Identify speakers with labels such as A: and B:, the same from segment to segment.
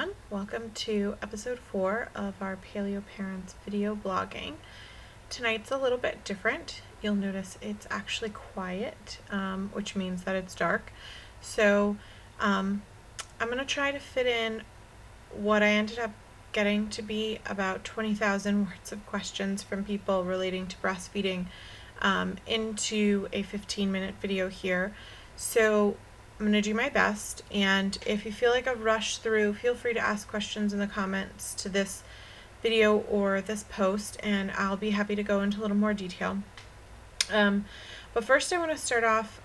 A: everyone. Welcome to episode 4 of our Paleo Parents video blogging. Tonight's a little bit different. You'll notice it's actually quiet, which means that it's dark. So I'm going to try to fit in what I ended up getting to be about 20,000 words of questions from people relating to breastfeeding into a 15-minute video here. So I'm going to do my best, and if you feel like I've rushed through, feel free to ask questions in the comments to this video or this post, and I'll be happy to go into a little more detail. But first I want to start off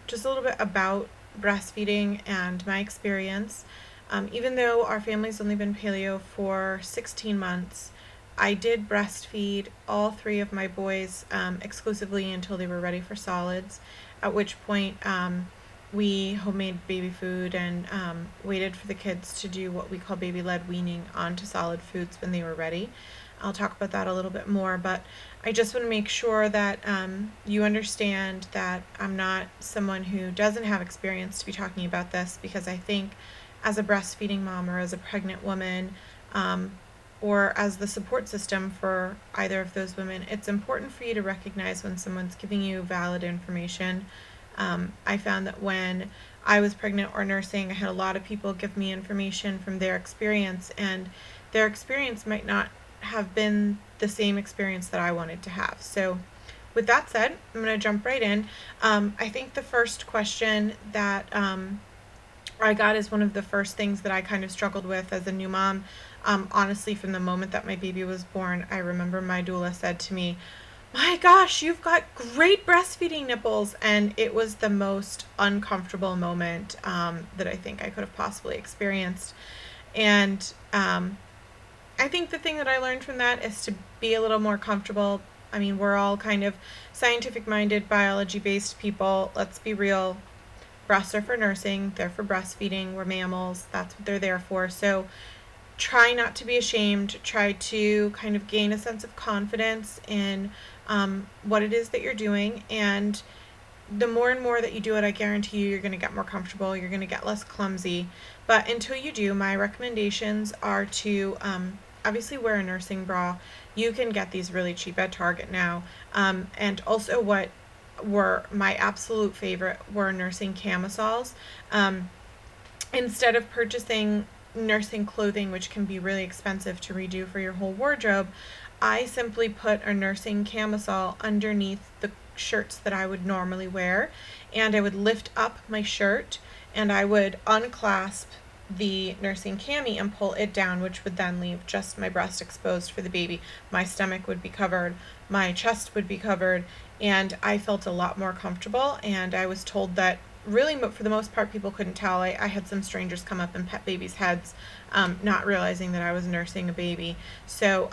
A: just a little bit about breastfeeding and my experience. Even though our family's only been paleo for 16 months, I did breastfeed all 3 of my boys exclusively until they were ready for solids, at which point we homemade baby food and waited for the kids to do what we call baby-led weaning onto solid foods when they were ready. I'll talk about that a little bit more, but I just want to make sure that you understand that I'm not someone who doesn't have experience to be talking about this, because I think as a breastfeeding mom or as a pregnant woman or as the support system for either of those women, it's important for you to recognize when someone's giving you valid information. I found that when I was pregnant or nursing, I had a lot of people give me information from their experience, and their experience might not have been the same experience that I wanted to have. So with that said, I'm going to jump right in. I think the first question that I got is one of the first things that I kind of struggled with as a new mom. Honestly, from the moment that my baby was born, I remember my doula said to me, "My gosh, you've got great breastfeeding nipples," and it was the most uncomfortable moment that I think I could have possibly experienced. And I think the thing that I learned from that is to be a little more comfortable. I mean, we're all kind of scientific-minded, biology-based people. Let's be real. Breasts are for nursing. They're for breastfeeding. We're mammals. That's what they're there for. So try not to be ashamed. Try to kind of gain a sense of confidence in what it is that you're doing, and the more and more that you do it, I guarantee you're going to get more comfortable, you're going to get less clumsy. But until you do, my recommendations are to obviously wear a nursing bra. You can get these really cheap at Target now, and also what were my absolute favorite were nursing camisoles. Instead of purchasing nursing clothing, which can be really expensive to redo for your whole wardrobe, I simply put a nursing camisole underneath the shirts that I would normally wear, and I would lift up my shirt and I would unclasp the nursing cami and pull it down, which would then leave just my breast exposed for the baby. My stomach would be covered, my chest would be covered, and I felt a lot more comfortable. And I was told that really, for the most part, people couldn't tell. I had some strangers come up and pet babies' heads, not realizing that I was nursing a baby. So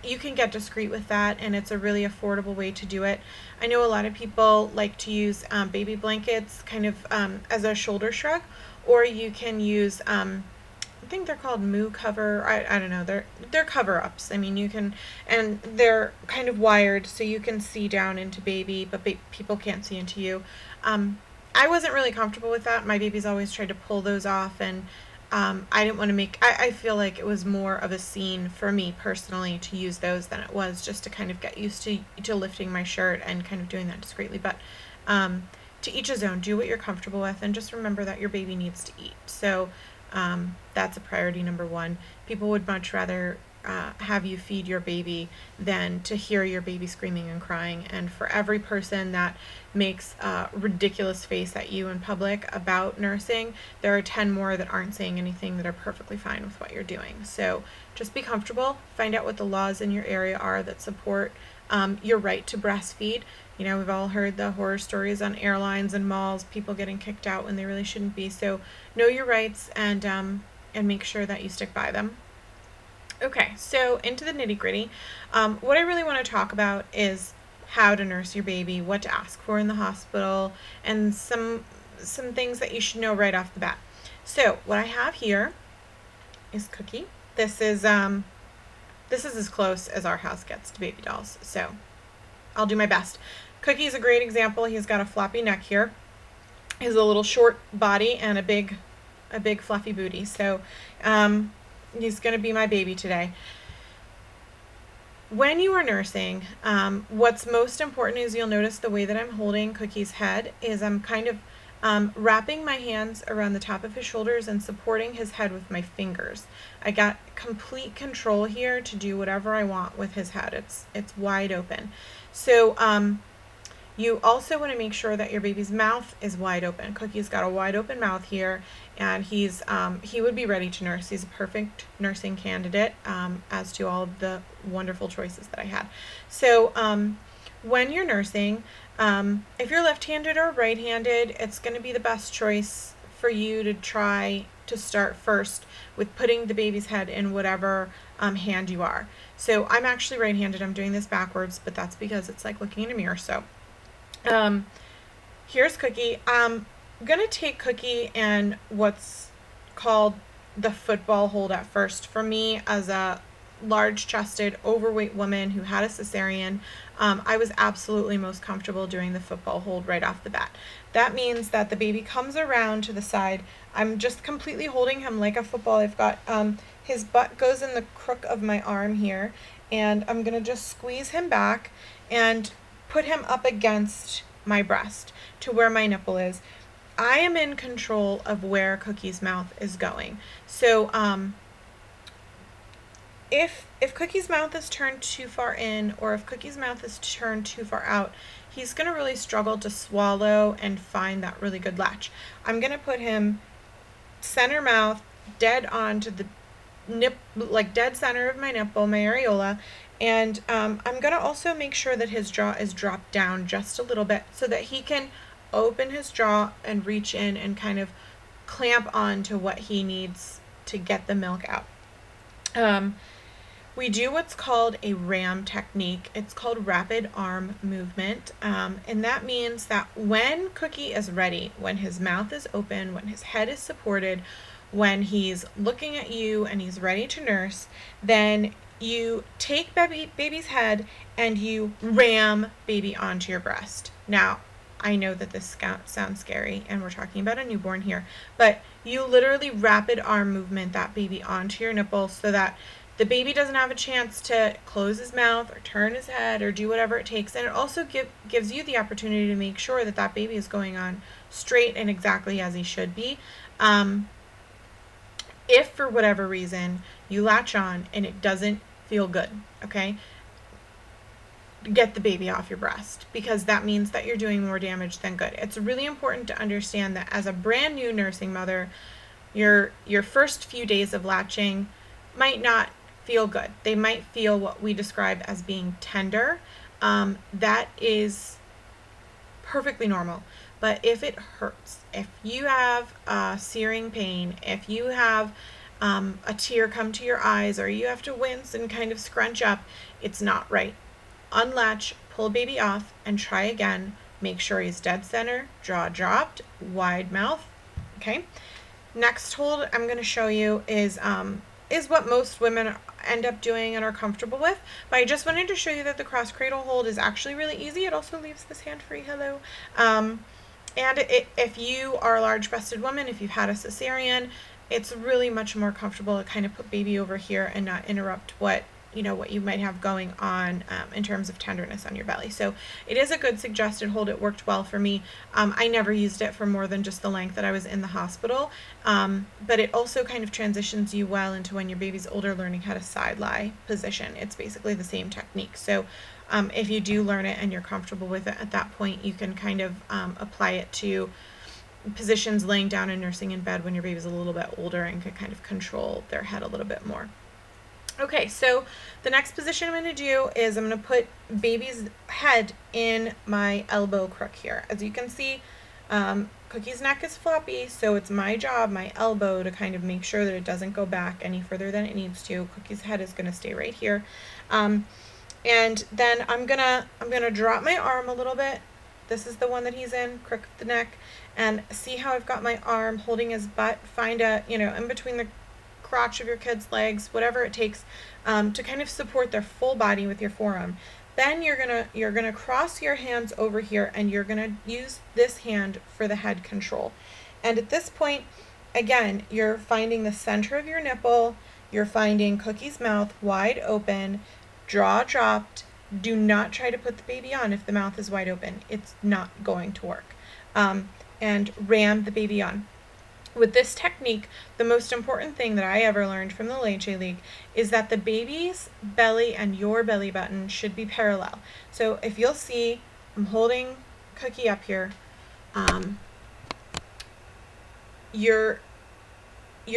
A: you can get discreet with that, and it's a really affordable way to do it. I know a lot of people like to use baby blankets kind of as a shoulder shrug, or you can use I think they're called moo cover. I don't know. They're cover-ups. I mean, you can, and they're kind of wired so you can see down into baby, but people can't see into you. I wasn't really comfortable with that. My babies always tried to pull those off, and I didn't want to I feel like it was more of a scene for me personally to use those than it was just to kind of get used to lifting my shirt and kind of doing that discreetly. But to each his own. Do what you're comfortable with, and just remember that your baby needs to eat. So that's a priority number 1. People would much rather have you feed your baby than to hear your baby screaming and crying. And for every person that makes a ridiculous face at you in public about nursing, there are 10 more that aren't saying anything, that are perfectly fine with what you're doing. So just be comfortable. Find out what the laws in your area are that support your right to breastfeed. You know, we've all heard the horror stories on airlines and malls, people getting kicked out when they really shouldn't be. So know your rights, and make sure that you stick by them. Okay, so into the nitty-gritty. What I really want to talk about is how to nurse your baby, what to ask for in the hospital, and some things that you should know right off the bat. So what I have here is Cookie. This is as close as our house gets to baby dolls, so I'll do my best. Cookie's a great example. He's got a floppy neck here. He has a little short body and a big a big fluffy booty. So he's going to be my baby today. When you are nursing, what's most important is you'll notice the way that I'm holding Cookie's head is I'm kind of wrapping my hands around the top of his shoulders and supporting his head with my fingers. I got complete control here to do whatever I want with his head. It's wide open. So you also want to make sure that your baby's mouth is wide open. Cookie's got a wide open mouth here, and he would be ready to nurse. He's a perfect nursing candidate, as to all of the wonderful choices that I had. So when you're nursing, if you're left-handed or right-handed, it's going to be the best choice for you to try to start first with putting the baby's head in whatever hand you are. So I'm actually right-handed. I'm doing this backwards, but that's because it's like looking in a mirror. So here's Cookie. I'm gonna take Cookie and what's called the football hold at first. For me, as a large-chested, overweight woman who had a cesarean, I was absolutely most comfortable doing the football hold right off the bat. That means that the baby comes around to the side. I'm just completely holding him like a football. I've got his butt goes in the crook of my arm here, and I'm gonna just squeeze him back and put him up against my breast to where my nipple is. I am in control of where Cookie's mouth is going. So if Cookie's mouth is turned too far in, or if Cookie's mouth is turned too far out, he's going to really struggle to swallow and find that really good latch. I'm going to put him center mouth, dead on to the like dead center of my nipple, my areola, and I'm going to also make sure that his jaw is dropped down just a little bit so that he can open his jaw and reach in and kind of clamp on to what he needs to get the milk out. We do what's called a RAM technique. It's called rapid arm movement, and that means that when Cookie is ready, when his mouth is open, when his head is supported, when he's looking at you and he's ready to nurse, then you take baby's head and you ram baby onto your breast. Now, I know that this sounds scary and we're talking about a newborn here, but you literally rapid arm movement that baby onto your nipple so that the baby doesn't have a chance to close his mouth or turn his head or do whatever it takes. And it also gives you the opportunity to make sure that that baby is going on straight and exactly as he should be. If for whatever reason you latch on and it doesn't feel good, okay, get the baby off your breast, because that means that you're doing more damage than good. It's really important to understand that as a brand new nursing mother, your first few days of latching might not feel good. They might feel what we describe as being tender. That is perfectly normal. But if it hurts, if you have searing pain, if you have a tear come to your eyes, or you have to wince and kind of scrunch up, it's not right. Unlatch, pull baby off, and try again. Make sure he's dead center, jaw dropped, wide mouth. Okay. Next hold I'm going to show you is what most women end up doing and are comfortable with. But I just wanted to show you that the cross cradle hold is actually really easy. It also leaves this hand free. Hello. And if you are a large breasted woman, if you've had a cesarean, it's really much more comfortable to kind of put baby over here and not interrupt what you might have going on in terms of tenderness on your belly. So it is a good suggested hold. It worked well for me. I never used it for more than just the length that I was in the hospital, but it also kind of transitions you well into when your baby's older, learning how to side lie position. It's basically the same technique. So if you do learn it and you're comfortable with it at that point, you can kind of apply it to positions laying down and nursing in bed when your baby's a little bit older and can kind of control their head a little bit more. Okay, so the next position I'm going to do is I'm going to put baby's head in my elbow crook here. As you can see, Cookie's neck is floppy, so it's my job, my elbow, to kind of make sure that it doesn't go back any further than it needs to. Cookie's head is going to stay right here. And then I'm gonna drop my arm a little bit. This is the one that he's in, crook of the neck, and see how I've got my arm holding his butt. Find a, in between the crotch of your kid's legs, whatever it takes, to kind of support their full body with your forearm. Then you're gonna cross your hands over here, and you're gonna use this hand for the head control. And at this point, again, you're finding the center of your nipple, you're finding Cookie's mouth wide open, jaw dropped. Do not try to put the baby on if the mouth is wide open. It's not going to work. And ram the baby on. With this technique, the most important thing that I ever learned from the Leche League is that the baby's belly and your belly button should be parallel. So if you'll see, I'm holding Cookie up here. You're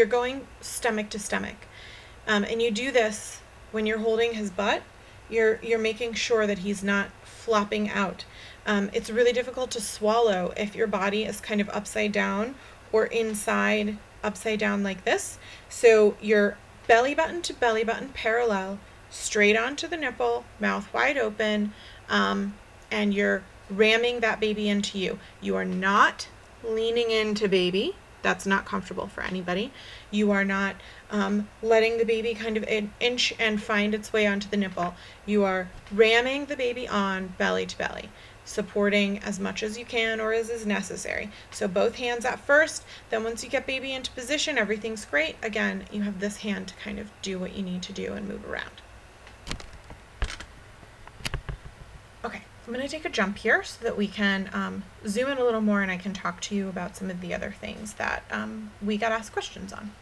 A: going stomach to stomach, and you do this when you're holding his butt. You're making sure that he's not flopping out. It's really difficult to swallow if your body is kind of upside down or inside upside down like this. So your belly button to belly button parallel, straight onto the nipple, mouth wide open, and you're ramming that baby into you. You are not leaning into baby. That's not comfortable for anybody. You are not letting the baby kind of inch and find its way onto the nipple. You are ramming the baby on belly to belly, supporting as much as you can or as is necessary. So both hands at first, then once you get baby into position, everything's great. Again, you have this hand to kind of do what you need to do and move around. Okay, I'm going to take a jump here so that we can zoom in a little more and I can talk to you about some of the other things that we got asked questions on.